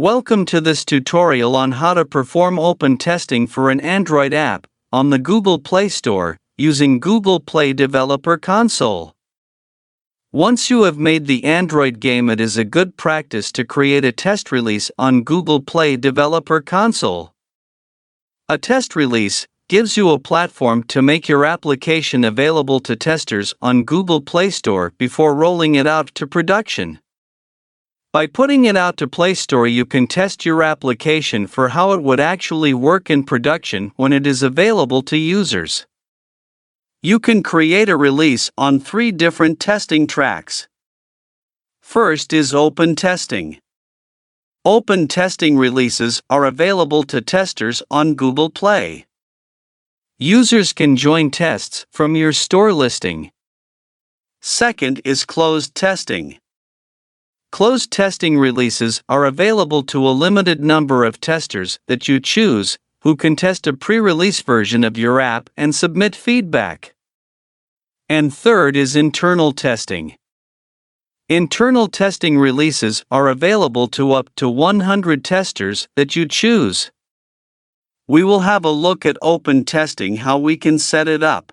Welcome to this tutorial on how to perform open testing for an Android app on the Google Play Store using Google Play Developer Console. Once you have made the Android game, it is a good practice to create a test release on Google Play Developer Console. A test release gives you a platform to make your application available to testers on Google Play Store before rolling it out to production. By putting it out to Playstore, you can test your application for how it would actually work in production when it is available to users. You can create a release on 3 different testing tracks. First is open testing. Open testing releases are available to testers on Google Play. Users can join tests from your store listing. Second is closed testing. Closed testing releases are available to a limited number of testers that you choose, who can test a pre-release version of your app and submit feedback. And third is internal testing. Internal testing releases are available to up to 100 testers that you choose. We will have a look at open testing, how we can set it up.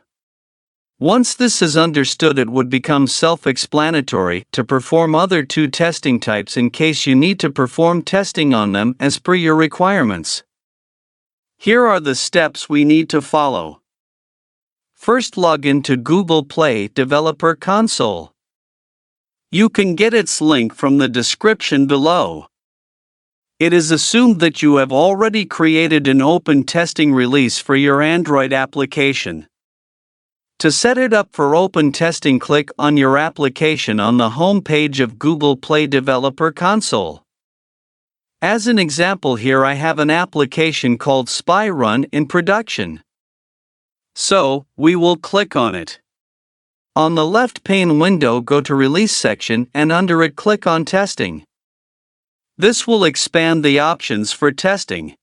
Once this is understood, it would become self-explanatory to perform other 2 testing types in case you need to perform testing on them as per your requirements. Here are the steps we need to follow. First, log into Google Play Developer Console. You can get its link from the description below. It is assumed that you have already created an open testing release for your Android application. To set it up for open testing, click on your application on the home page of Google Play Developer Console. As an example, here I have an application called Spy Run in production. So, we will click on it. On the left pane window, go to Release section and under it click on Testing. This will expand the options for testing.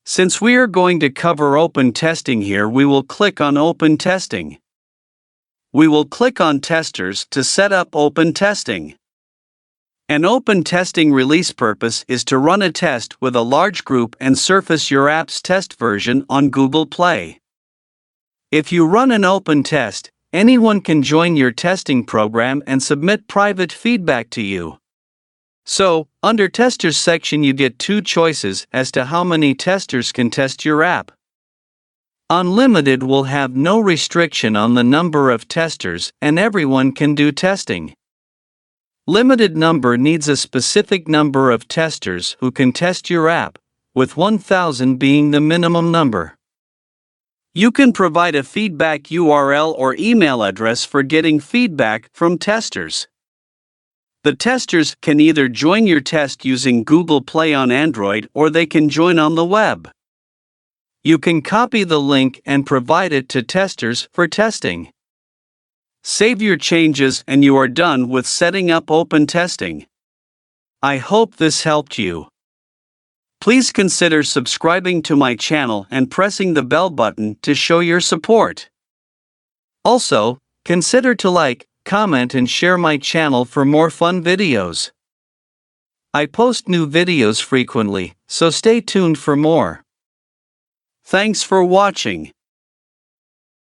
Since we are going to cover open testing here, we will click on Open Testing. We will click on Testers to set up open testing. An open testing release purpose is to run a test with a large group and surface your app's test version on Google Play. If you run an open test, anyone can join your testing program and submit private feedback to you. So, under Testers section, you get 2 choices as to how many testers can test your app. Unlimited will have no restriction on the number of testers and everyone can do testing. Limited number needs a specific number of testers who can test your app, with 1,000 being the minimum number. You can provide a feedback URL or email address for getting feedback from testers. The testers can either join your test using Google Play on Android or they can join on the web. You can copy the link and provide it to testers for testing. Save your changes and you are done with setting up open testing. I hope this helped you. Please consider subscribing to my channel and pressing the bell button to show your support. Also, consider to like, comment and share my channel for more fun videos. I post new videos frequently, so stay tuned for more. Thanks for watching.